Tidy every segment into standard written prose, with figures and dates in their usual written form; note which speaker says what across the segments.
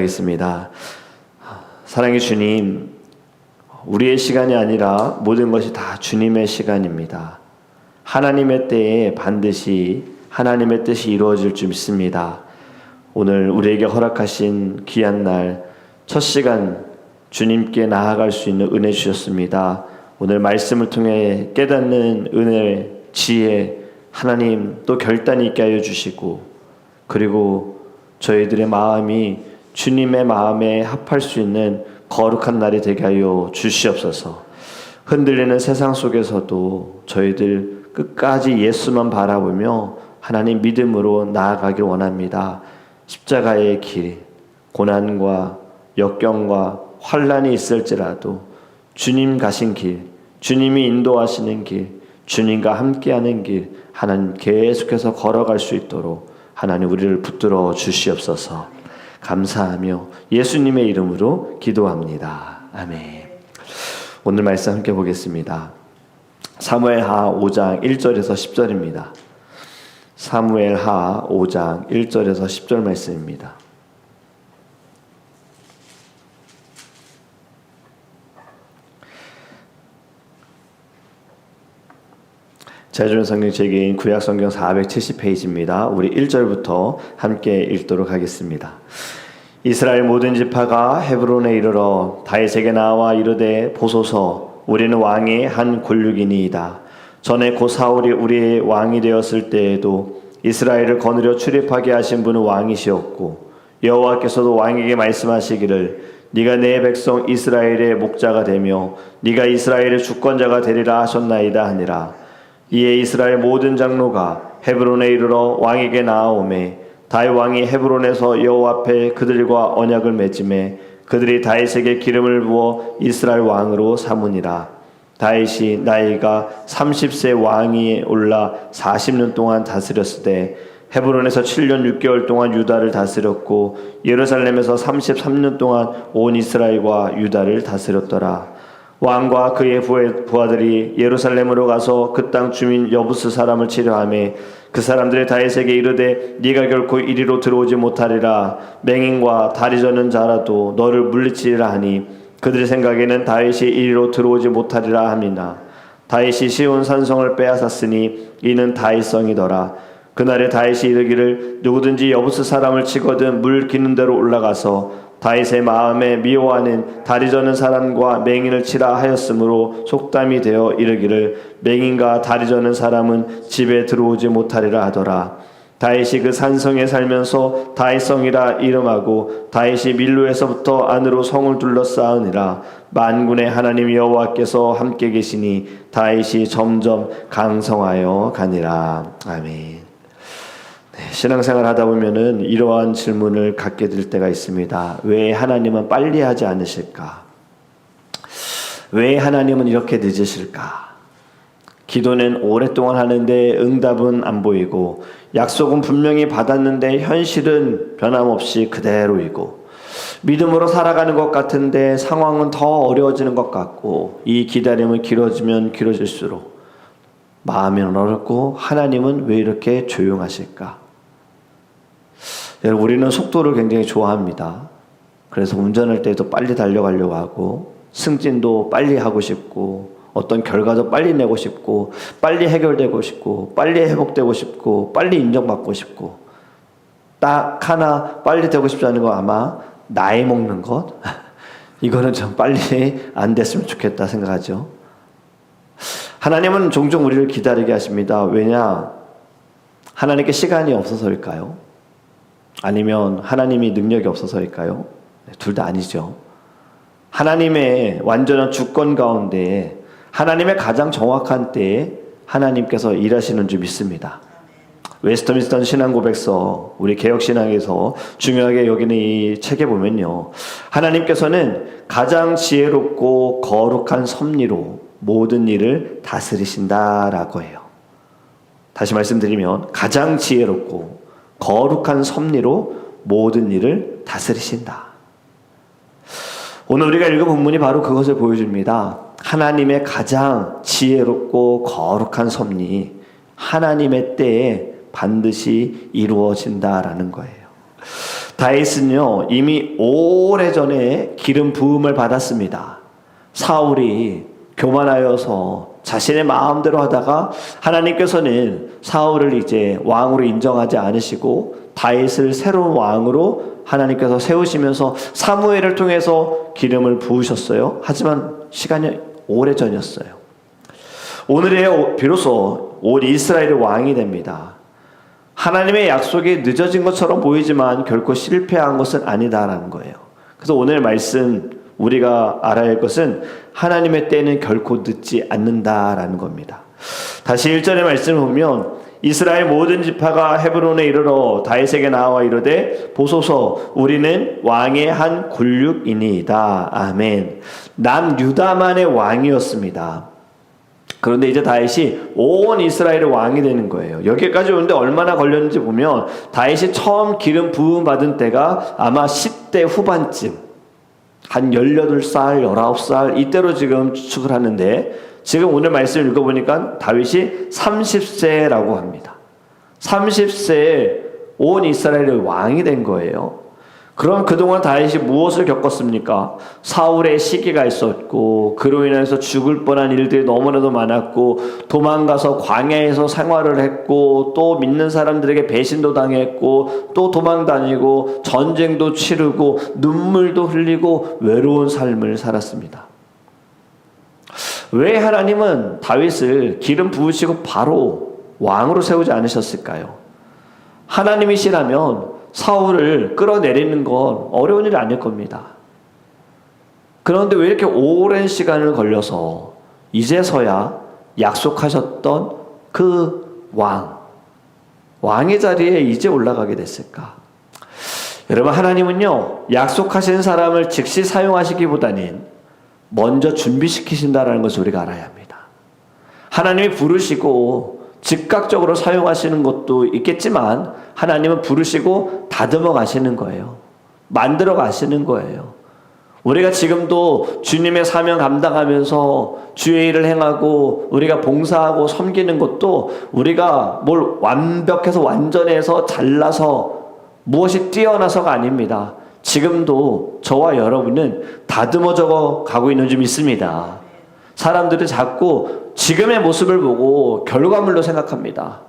Speaker 1: 기도하겠습니다. 사랑의 주님, 우리의 시간이 아니라 모든 것이 다 주님의 시간입니다. 하나님의 때에 반드시 하나님의 뜻이 이루어질 줄 믿습니다. 오늘 우리에게 허락하신 귀한 날, 첫 시간 주님께 나아갈 수 있는 은혜 주셨습니다. 오늘 말씀을 통해 깨닫는 은혜, 지혜, 하나님 또 결단이 있게 하여 주시고, 그리고 저희들의 마음이 주님의 마음에 합할 수 있는 거룩한 날이 되게 하여 주시옵소서. 흔들리는 세상 속에서도 저희들 끝까지 예수만 바라보며 하나님 믿음으로 나아가길 원합니다. 십자가의 길, 고난과 역경과 환난이 있을지라도 주님 가신 길, 주님이 인도하시는 길, 주님과 함께하는 길, 하나님 계속해서 걸어갈 수 있도록 하나님 우리를 붙들어 주시옵소서. 감사하며 예수님의 이름으로 기도합니다. 아멘. 오늘 말씀 함께 보겠습니다. 사무엘하 5장 1절에서 10절입니다. 사무엘하 5장 1절에서 10절 말씀입니다. 제가 주는 성경책인 구약성경 470페이지입니다. 우리 1절부터 함께 읽도록 하겠습니다. 이스라엘 모든 지파가 헤브론에 이르러 다윗에게 나와 이르되 보소서, 우리는 왕의 한 권륙이니이다. 전에 고 사울이 우리의 왕이 되었을 때에도 이스라엘을 거느려 출입하게 하신 분은 왕이시었고, 여호와께서도 왕에게 말씀하시기를 네가 내 백성 이스라엘의 목자가 되며 네가 이스라엘의 주권자가 되리라 하셨나이다 하니라. 이에 이스라엘 모든 장로가 헤브론에 이르러 왕에게 나아오매 다윗 왕이 헤브론에서 여호와 앞에 그들과 언약을 맺음에 그들이 다윗에게 기름을 부어 이스라엘 왕으로 삼으니라. 다윗이 나이가 30세 왕위에 올라 40년 동안 다스렸을 때 헤브론에서 7년 6개월 동안 유다를 다스렸고 예루살렘에서 33년 동안 온 이스라엘과 유다를 다스렸더라. 왕과 그의 부하들이 예루살렘으로 가서 그 땅 주민 여부스 사람을 치려하며 그 사람들의 다윗에게 이르되 네가 결코 이리로 들어오지 못하리라. 맹인과 다리 저는 자라도 너를 물리치리라 하니 그들의 생각에는 다윗이 이리로 들어오지 못하리라 함이나 다윗이 시온 산성을 빼앗았으니 이는 다윗성이더라. 그날에 다윗이 이르기를 누구든지 여부스 사람을 치거든 물 기는 데로 올라가서 다윗의 마음에 미워하는 다리 저는 사람과 맹인을 치라 하였으므로 속담이 되어 이르기를 맹인과 다리 저는 사람은 집에 들어오지 못하리라 하더라. 다윗이 그 산성에 살면서 다윗성이라 이름하고 다윗이 밀로에서부터 안으로 성을 둘러싸으니라. 만군의 하나님 여호와께서 함께 계시니 다윗이 점점 강성하여 가니라. 아멘. 신앙생활 하다 보면은 이러한 질문을 갖게 될 때가 있습니다. 왜 하나님은 빨리 하지 않으실까? 왜 하나님은 이렇게 늦으실까? 기도는 오랫동안 하는데 응답은 안 보이고, 약속은 분명히 받았는데 현실은 변함없이 그대로이고, 믿음으로 살아가는 것 같은데 상황은 더 어려워지는 것 같고, 이 기다림은 길어지면 길어질수록 마음은 어렵고 하나님은 왜 이렇게 조용하실까? 여러분, 우리는 속도를 굉장히 좋아합니다. 그래서 운전할 때도 빨리 달려가려고 하고, 승진도 빨리 하고 싶고, 어떤 결과도 빨리 내고 싶고, 빨리 해결되고 싶고, 빨리 회복되고 싶고, 빨리 인정받고 싶고, 딱 하나 빨리 되고 싶지 않은 거 아마 나이 먹는 것? 이거는 좀 빨리 안 됐으면 좋겠다 생각하죠. 하나님은 종종 우리를 기다리게 하십니다. 왜냐? 하나님께 시간이 없어서일까요? 아니면 하나님이 능력이 없어서일까요? 둘 다 아니죠. 하나님의 완전한 주권 가운데 하나님의 가장 정확한 때에 하나님께서 일하시는 줄 믿습니다. 웨스터민스터 신앙고백서, 우리 개혁신앙에서 중요하게 여기는 이 책에 보면요, 하나님께서는 가장 지혜롭고 거룩한 섭리로 모든 일을 다스리신다라고 해요. 다시 말씀드리면 가장 지혜롭고 거룩한 섭리로 모든 일을 다스리신다. 오늘 우리가 읽은 본문이 바로 그것을 보여줍니다. 하나님의 가장 지혜롭고 거룩한 섭리, 하나님의 때에 반드시 이루어진다라는 거예요. 다윗은요 이미 오래전에 기름 부음을 받았습니다. 사울이 교만하여서 자신의 마음대로 하다가 하나님께서는 사울을 이제 왕으로 인정하지 않으시고 다윗을 새로운 왕으로 하나님께서 세우시면서 사무엘을 통해서 기름을 부으셨어요. 하지만 시간이 오래전이었어요. 오늘에 비로소 온 이스라엘의 왕이 됩니다. 하나님의 약속이 늦어진 것처럼 보이지만 결코 실패한 것은 아니다라는 거예요. 그래서 오늘 말씀 우리가 알아야 할 것은 하나님의 때는 결코 늦지 않는다라는 겁니다. 다시 1절의 말씀을 보면 이스라엘 모든 지파가 헤브론에 이르러 다윗에게 나와 이르되 보소서 우리는 왕의 한 굴육이니이다. 아멘. 남유다만의 왕이었습니다. 그런데 이제 다윗이 온 이스라엘의 왕이 되는 거예요. 여기까지 오는데 얼마나 걸렸는지 보면 다윗이 처음 기름 부음 받은 때가 아마 10대 후반쯤, 한 18살, 19살 이때로 지금 추측을 하는데, 지금 오늘 말씀을 읽어보니까 다윗이 30세라고 합니다. 30세에 온 이스라엘의 왕이 된 거예요. 그럼 그동안 다윗이 무엇을 겪었습니까? 사울의 시기가 있었고, 그로 인해서 죽을 뻔한 일들이 너무나도 많았고, 도망가서 광야에서 생활을 했고, 또 믿는 사람들에게 배신도 당했고, 또 도망다니고, 전쟁도 치르고, 눈물도 흘리고, 외로운 삶을 살았습니다. 왜 하나님은 다윗을 기름 부으시고 바로 왕으로 세우지 않으셨을까요? 하나님이시라면 사울을 끌어내리는 건 어려운 일이 아닐 겁니다. 그런데 왜 이렇게 오랜 시간을 걸려서 이제서야 약속하셨던 그 왕의 자리에 이제 올라가게 됐을까? 여러분, 하나님은요 약속하신 사람을 즉시 사용하시기보다는 먼저 준비시키신다는 것을 우리가 알아야 합니다. 하나님이 부르시고 즉각적으로 사용하시는 것도 있겠지만 하나님은 부르시고 다듬어 가시는 거예요. 만들어 가시는 거예요. 우리가 지금도 주님의 사명 감당하면서 주의 일을 행하고 우리가 봉사하고 섬기는 것도 우리가 뭘 완벽해서 완전해서 잘나서 무엇이 뛰어나서가 아닙니다. 지금도 저와 여러분은 다듬어져 가고 있는 줄 믿습니다. 사람들이 자꾸 지금의 모습을 보고 결과물로 생각합니다.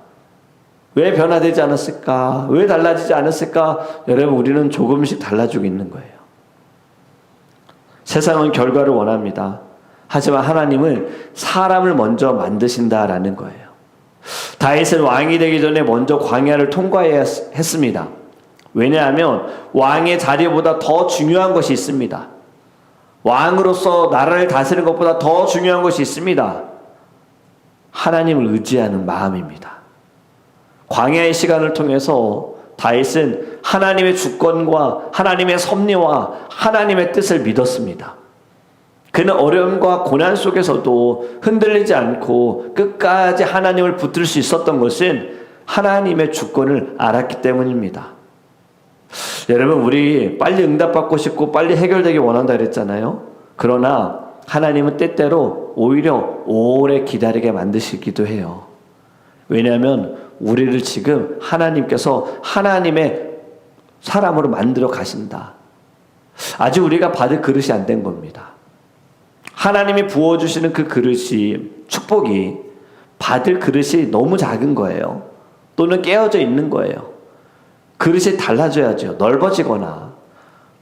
Speaker 1: 왜 변화되지 않았을까? 왜 달라지지 않았을까? 여러분, 우리는 조금씩 달라지고 있는 거예요. 세상은 결과를 원합니다. 하지만 하나님은 사람을 먼저 만드신다라는 거예요. 다윗은 왕이 되기 전에 먼저 광야를 통과해야 했습니다. 왜냐하면 왕의 자리보다 더 중요한 것이 있습니다. 왕으로서 나라를 다스리는 것보다 더 중요한 것이 있습니다. 하나님을 의지하는 마음입니다. 광야의 시간을 통해서 다윗은 하나님의 주권과 하나님의 섭리와 하나님의 뜻을 믿었습니다. 그는 어려움과 고난 속에서도 흔들리지 않고 끝까지 하나님을 붙들 수 있었던 것은 하나님의 주권을 알았기 때문입니다. 여러분, 우리 빨리 응답받고 싶고 빨리 해결되기 원한다 그랬잖아요. 그러나 하나님은 때때로 오히려 오래 기다리게 만드시기도 해요. 왜냐하면 우리를 지금 하나님께서 하나님의 사람으로 만들어 가신다. 아직 우리가 받을 그릇이 안 된 겁니다. 하나님이 부어주시는 그 그릇이, 축복이 받을 그릇이 너무 작은 거예요. 또는 깨어져 있는 거예요. 그릇이 달라져야죠. 넓어지거나,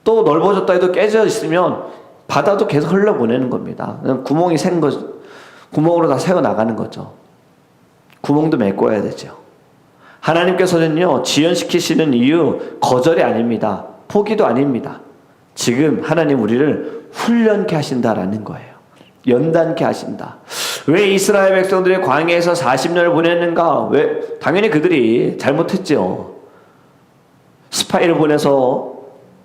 Speaker 1: 또 넓어졌다 해도 깨져 있으면 바다도 계속 흘러보내는 겁니다. 구멍이 생 거, 구멍으로 다 새어 나가는 거죠. 구멍도 메꿔야 되죠. 하나님께서는요, 지연시키시는 이유 거절이 아닙니다. 포기도 아닙니다. 지금 하나님 우리를 훈련케 하신다라는 거예요. 연단케 하신다. 왜 이스라엘 백성들이 광야에서 40년을 보냈는가? 왜? 당연히 그들이 잘못했죠. 스파이를 보내서,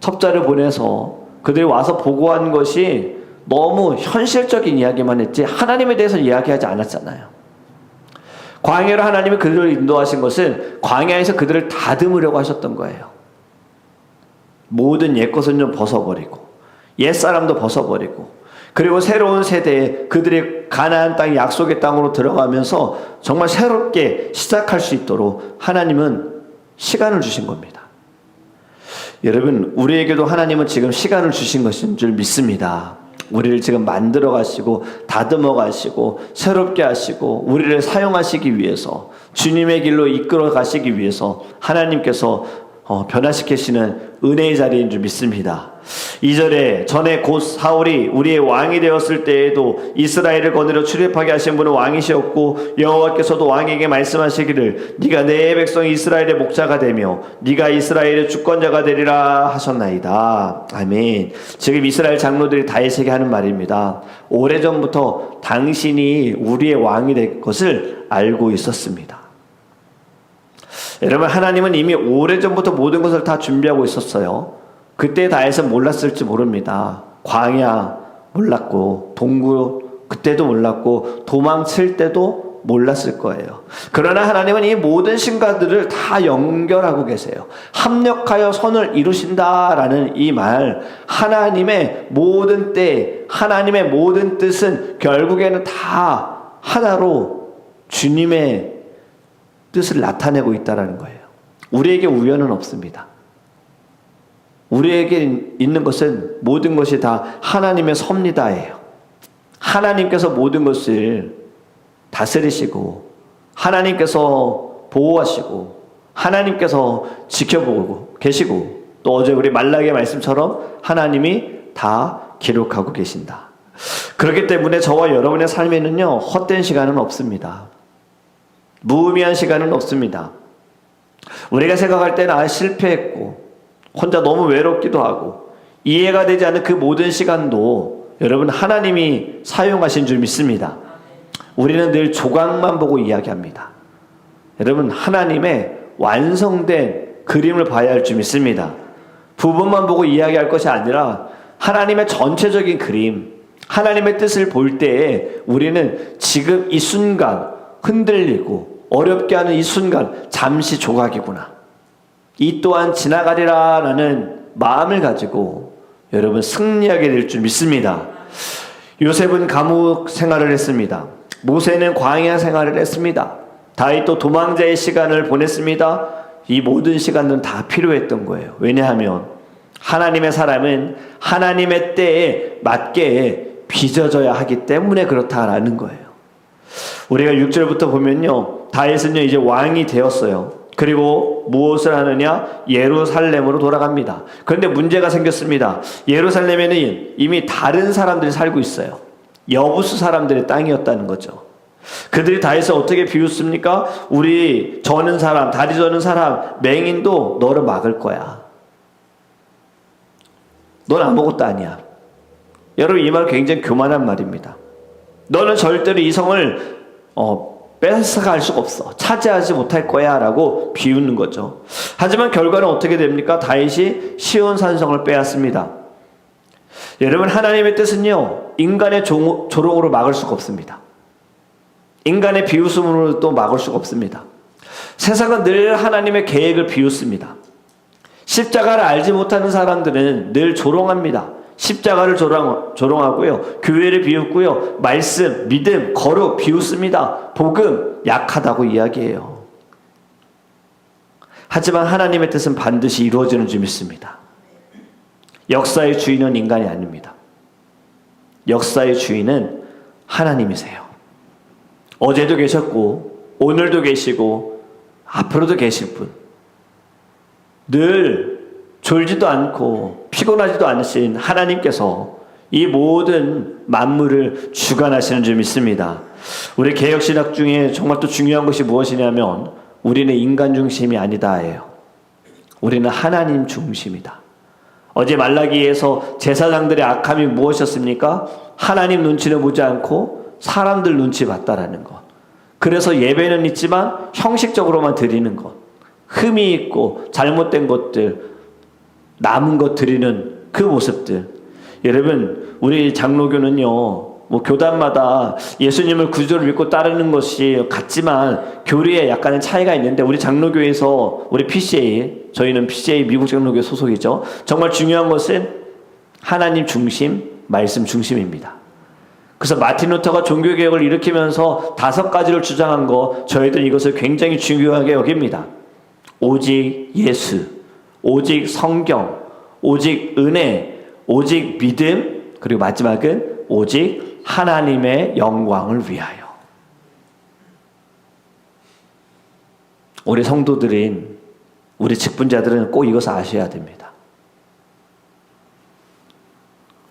Speaker 1: 첩자를 보내서 그들이 와서 보고한 것이 너무 현실적인 이야기만 했지 하나님에 대해서 이야기하지 않았잖아요. 광야로 하나님이 그들을 인도하신 것은 광야에서 그들을 다듬으려고 하셨던 거예요. 모든 옛것은 좀 벗어버리고 옛사람도 벗어버리고, 그리고 새로운 세대에 그들이 가나안 땅, 약속의 땅으로 들어가면서 정말 새롭게 시작할 수 있도록 하나님은 시간을 주신 겁니다. 여러분, 우리에게도 하나님은 지금 시간을 주신 것인 줄 믿습니다. 우리를 지금 만들어 가시고 다듬어 가시고 새롭게 하시고 우리를 사용하시기 위해서, 주님의 길로 이끌어 가시기 위해서 하나님께서 변화시키시는 은혜의 자리인 줄 믿습니다. 2절에 전에 곧 사울이 우리의 왕이 되었을 때에도 이스라엘을 거느려 출입하게 하신 분은 왕이시었고 여호와께서도 왕에게 말씀하시기를 네가 내 백성 이스라엘의 목자가 되며 네가 이스라엘의 주권자가 되리라 하셨나이다. 아멘. 지금 이스라엘 장로들이 다윗에게 하는 말입니다. 오래전부터 당신이 우리의 왕이 될 것을 알고 있었습니다. 여러분, 하나님은 이미 오래전부터 모든 것을 다 준비하고 있었어요. 그때 다윗은 몰랐을지 모릅니다. 광야 몰랐고 동굴 그때도 몰랐고 도망칠 때도 몰랐을 거예요. 그러나 하나님은 이 모든 신가들을 다 연결하고 계세요. 합력하여 선을 이루신다라는 이 말, 하나님의 모든 때, 하나님의 모든 뜻은 결국에는 다 하나로 주님의 뜻을 나타내고 있다는 거예요. 우리에게 우연은 없습니다. 우리에게 있는 것은 모든 것이 다 하나님의 섭리다예요. 하나님께서 모든 것을 다스리시고 하나님께서 보호하시고 하나님께서 지켜보고 계시고 또 어제 우리 말라기의 말씀처럼 하나님이 다 기록하고 계신다. 그렇기 때문에 저와 여러분의 삶에는요, 헛된 시간은 없습니다. 무의미한 시간은 없습니다. 우리가 생각할 때는 실패했고 혼자 너무 외롭기도 하고 이해가 되지 않는 그 모든 시간도 여러분 하나님이 사용하신 줄 믿습니다. 우리는 늘 조각만 보고 이야기합니다. 여러분, 하나님의 완성된 그림을 봐야 할 줄 믿습니다. 부분만 보고 이야기할 것이 아니라 하나님의 전체적인 그림, 하나님의 뜻을 볼 때에 우리는 지금 이 순간 흔들리고 어렵게 하는 이 순간 잠시 조각이구나, 이 또한 지나가리라 라는 마음을 가지고 여러분 승리하게 될 줄 믿습니다. 요셉은 감옥 생활을 했습니다. 모세는 광야 생활을 했습니다. 다윗도 도망자의 시간을 보냈습니다. 이 모든 시간은 다 필요했던 거예요. 왜냐하면 하나님의 사람은 하나님의 때에 맞게 빚어져야 하기 때문에 그렇다라는 거예요. 우리가 6절부터 보면요, 다윗은요 이제 왕이 되었어요. 그리고 무엇을 하느냐? 예루살렘으로 돌아갑니다. 그런데 문제가 생겼습니다. 예루살렘에는 이미 다른 사람들이 살고 있어요. 여부수 사람들의 땅이었다는 거죠. 그들이 다윗을 어떻게 비웃습니까? 우리 저는 사람, 다리 저는 사람, 맹인도 너를 막을 거야. 넌 아무것도 아니야. 여러분, 이 말 굉장히 교만한 말입니다. 너는 절대로 이 성을 뺏어갈 수가 없어. 차지하지 못할 거야 라고 비웃는 거죠. 하지만 결과는 어떻게 됩니까? 다윗이 시온 산성을 빼앗습니다. 여러분, 하나님의 뜻은요, 인간의 조롱으로 막을 수가 없습니다. 인간의 비웃음으로 또 막을 수가 없습니다. 세상은 늘 하나님의 계획을 비웃습니다. 십자가를 알지 못하는 사람들은 늘 조롱합니다. 십자가를 조롱하고요, 교회를 비웃고요, 말씀, 믿음, 거룩 비웃습니다. 복음 약하다고 이야기해요. 하지만 하나님의 뜻은 반드시 이루어지는 줄 믿습니다. 역사의 주인은 인간이 아닙니다. 역사의 주인은 하나님이세요. 어제도 계셨고 오늘도 계시고 앞으로도 계실 분, 늘 졸지도 않고 피곤하지도 않으신 하나님께서 이 모든 만물을 주관하시는 줄 믿습니다. 우리 개혁신학 중에 정말 또 중요한 것이 무엇이냐면 우리는 인간 중심이 아니다예요. 우리는 하나님 중심이다. 어제 말라기에서 제사장들의 악함이 무엇이었습니까? 하나님 눈치를 보지 않고 사람들 눈치 봤다라는 것. 그래서 예배는 있지만 형식적으로만 드리는 것, 흠이 있고 잘못된 것들, 남은 것 드리는 그 모습들. 여러분, 우리 장로교는요, 교단마다 예수님을 구주로 믿고 따르는 것이 같지만 교리에 약간의 차이가 있는데, 우리 장로교에서 우리 PCA, 저희는 PCA 미국 장로교 소속이죠. 정말 중요한 것은 하나님 중심, 말씀 중심입니다. 그래서 마틴 루터가 종교개혁을 일으키면서 5가지를 주장한 거, 저희들 이것을 굉장히 중요하게 여깁니다. 오직 예수, 오직 성경, 오직 은혜, 오직 믿음, 그리고 마지막은 오직 하나님의 영광을 위하여. 우리 성도들인, 우리 직분자들은 꼭 이것을 아셔야 됩니다.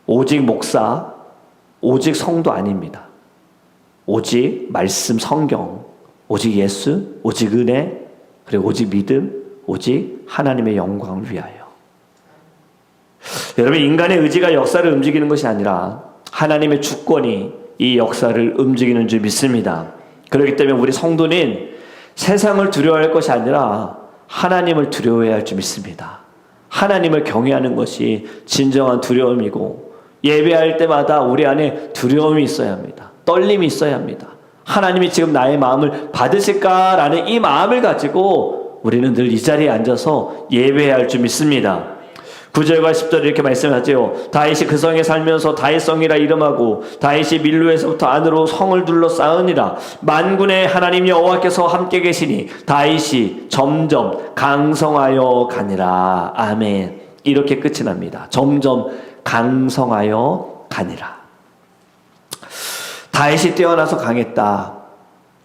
Speaker 1: 오직 목사, 오직 성도 아닙니다. 오직 말씀 성경, 오직 예수, 오직 은혜, 그리고 오직 믿음, 오직 하나님의 영광을 위하여. 여러분, 인간의 의지가 역사를 움직이는 것이 아니라 하나님의 주권이 이 역사를 움직이는 줄 믿습니다. 그렇기 때문에 우리 성도는 세상을 두려워할 것이 아니라 하나님을 두려워해야 할 줄 믿습니다. 하나님을 경외하는 것이 진정한 두려움이고, 예배할 때마다 우리 안에 두려움이 있어야 합니다. 떨림이 있어야 합니다. 하나님이 지금 나의 마음을 받으실까라는 이 마음을 가지고 우리는 늘 이 자리에 앉아서 예배해야 할 줄 믿습니다. 9절과 10절 이렇게 말씀하죠. 다윗이 그 성에 살면서 다윗성이라 이름하고 다윗이 밀로에서부터 안으로 성을 둘러싸으니라. 만군의 하나님 여호와께서 함께 계시니 다윗이 점점 강성하여 가니라. 아멘. 이렇게 끝이 납니다. 점점 강성하여 가니라. 다윗이 뛰어나서 강했다.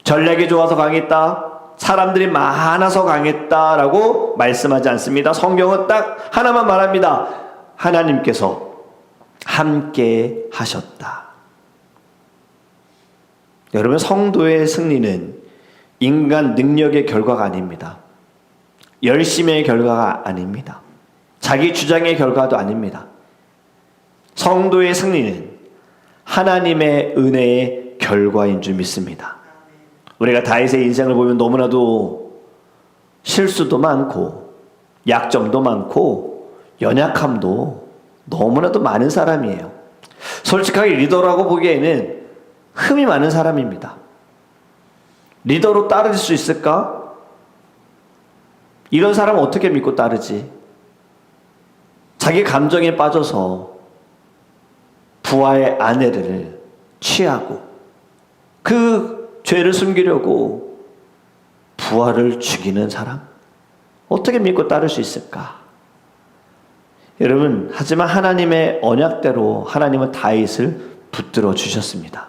Speaker 1: 전략이 좋아서 강했다. 사람들이 많아서 강했다라고 말씀하지 않습니다. 성경은 딱 하나만 말합니다. 하나님께서 함께 하셨다. 여러분, 성도의 승리는 인간 능력의 결과가 아닙니다. 열심의 결과가 아닙니다. 자기 주장의 결과도 아닙니다. 성도의 승리는 하나님의 은혜의 결과인 줄 믿습니다. 우리가 다윗의 인생을 보면 너무나도 실수도 많고 약점도 많고 연약함도 너무나도 많은 사람이에요. 솔직하게 리더라고 보기에는 흠이 많은 사람입니다. 리더로 따를 수 있을까? 이런 사람은 어떻게 믿고 따르지? 자기 감정에 빠져서 부하의 아내를 취하고 그 죄를 숨기려고 부하를 죽이는 사람? 어떻게 믿고 따를 수 있을까? 여러분, 하지만 하나님의 언약대로 하나님은 다윗을 붙들어 주셨습니다.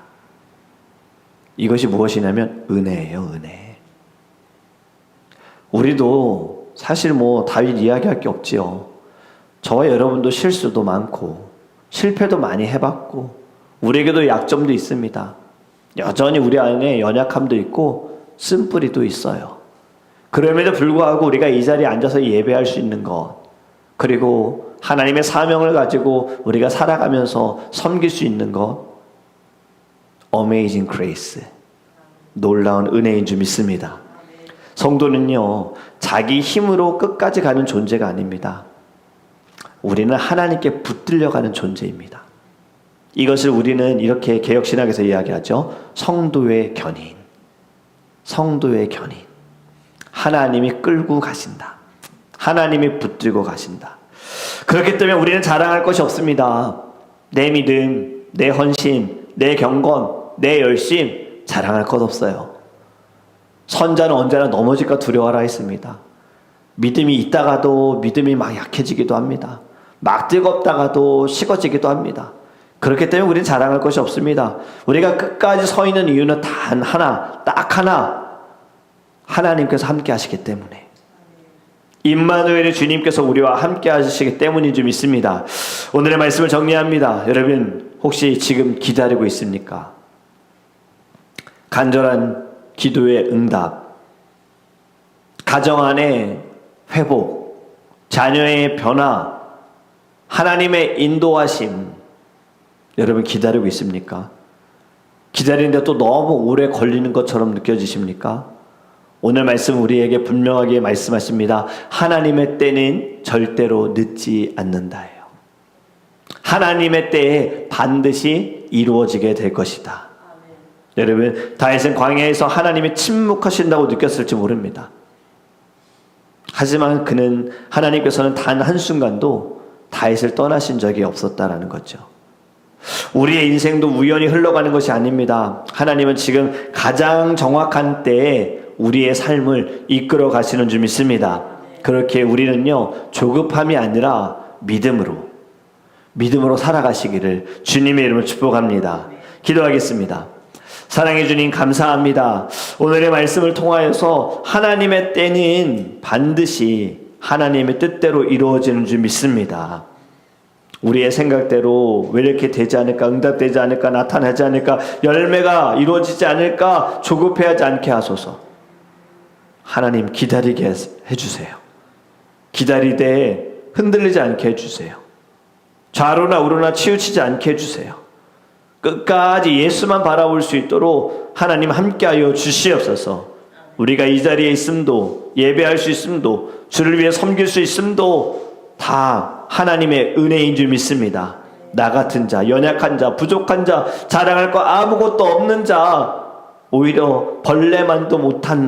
Speaker 1: 이것이 무엇이냐면 은혜예요, 은혜. 우리도 사실 다윗 이야기할 게 없지요. 저와 여러분도 실수도 많고 실패도 많이 해봤고 우리에게도 약점도 있습니다. 여전히 우리 안에 연약함도 있고 쓴뿌리도 있어요. 그럼에도 불구하고 우리가 이 자리에 앉아서 예배할 수 있는 것, 그리고 하나님의 사명을 가지고 우리가 살아가면서 섬길 수 있는 것, Amazing Grace, 놀라운 은혜인 줄 믿습니다. 성도는요, 자기 힘으로 끝까지 가는 존재가 아닙니다. 우리는 하나님께 붙들려가는 존재입니다. 이것을 우리는 이렇게 개혁신학에서 이야기하죠. 성도의 견인. 성도의 견인. 하나님이 끌고 가신다. 하나님이 붙들고 가신다. 그렇기 때문에 우리는 자랑할 것이 없습니다. 내 믿음, 내 헌신, 내 경건, 내 열심 자랑할 것 없어요. 선자는 언제나 넘어질까 두려워하라 했습니다. 믿음이 있다가도 믿음이 막 약해지기도 합니다. 막 뜨겁다가도 식어지기도 합니다. 그렇기 때문에 우리는 자랑할 것이 없습니다. 우리가 끝까지 서 있는 이유는 단 하나, 딱 하나, 하나님께서 함께 하시기 때문에, 임마누엘의 주님께서 우리와 함께 하시기 때문인 줄 믿습니다. 오늘의 말씀을 정리합니다. 여러분, 혹시 지금 기다리고 있습니까? 간절한 기도의 응답, 가정 안의 회복, 자녀의 변화, 하나님의 인도하심, 여러분 기다리고 있습니까? 기다리는데 또 너무 오래 걸리는 것처럼 느껴지십니까? 오늘 말씀 우리에게 분명하게 말씀하십니다. 하나님의 때는 절대로 늦지 않는다예요. 하나님의 때에 반드시 이루어지게 될 것이다. 여러분, 다윗은 광야에서 하나님이 침묵하신다고 느꼈을지 모릅니다. 하지만 그는, 하나님께서는 단 한순간도 다윗을 떠나신 적이 없었다라는 거죠. 우리의 인생도 우연히 흘러가는 것이 아닙니다. 하나님은 지금 가장 정확한 때에 우리의 삶을 이끌어 가시는 줄 믿습니다. 그렇게 우리는요, 조급함이 아니라 믿음으로 살아가시기를 주님의 이름으로 축복합니다. 기도하겠습니다. 사랑해 주님 감사합니다. 오늘의 말씀을 통하여서 하나님의 때는 반드시 하나님의 뜻대로 이루어지는 줄 믿습니다. 우리의 생각대로 왜 이렇게 되지 않을까, 응답되지 않을까, 나타나지 않을까, 열매가 이루어지지 않을까 조급해하지 않게 하소서. 하나님 기다리게 해주세요. 기다리되 흔들리지 않게 해주세요. 좌로나 우로나 치우치지 않게 해주세요. 끝까지 예수만 바라볼 수 있도록 하나님 함께하여 주시옵소서. 우리가 이 자리에 있음도, 예배할 수 있음도, 주를 위해 섬길 수 있음도 다 하나님의 은혜인 줄 믿습니다. 나 같은 자, 연약한 자, 부족한 자, 자랑할 거 아무것도 없는 자, 오히려 벌레만도 못한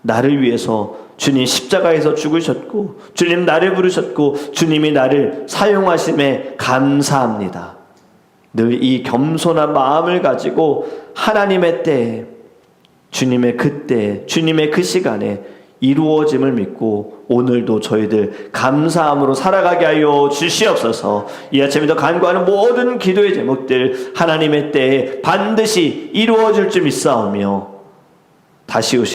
Speaker 1: 나를 위해서 주님 십자가에서 죽으셨고, 주님 나를 부르셨고, 주님이 나를 사용하심에 감사합니다. 늘 이 겸손한 마음을 가지고 하나님의 때에, 주님의 그때, 주님의 그 시간에 이루어짐을 믿고 오늘도 저희들 감사함으로 살아가게 하여 주시옵소서. 이 아침에도 간구하는 모든 기도의 제목들 하나님의 때에 반드시 이루어질 줄 믿사오며 다시 오시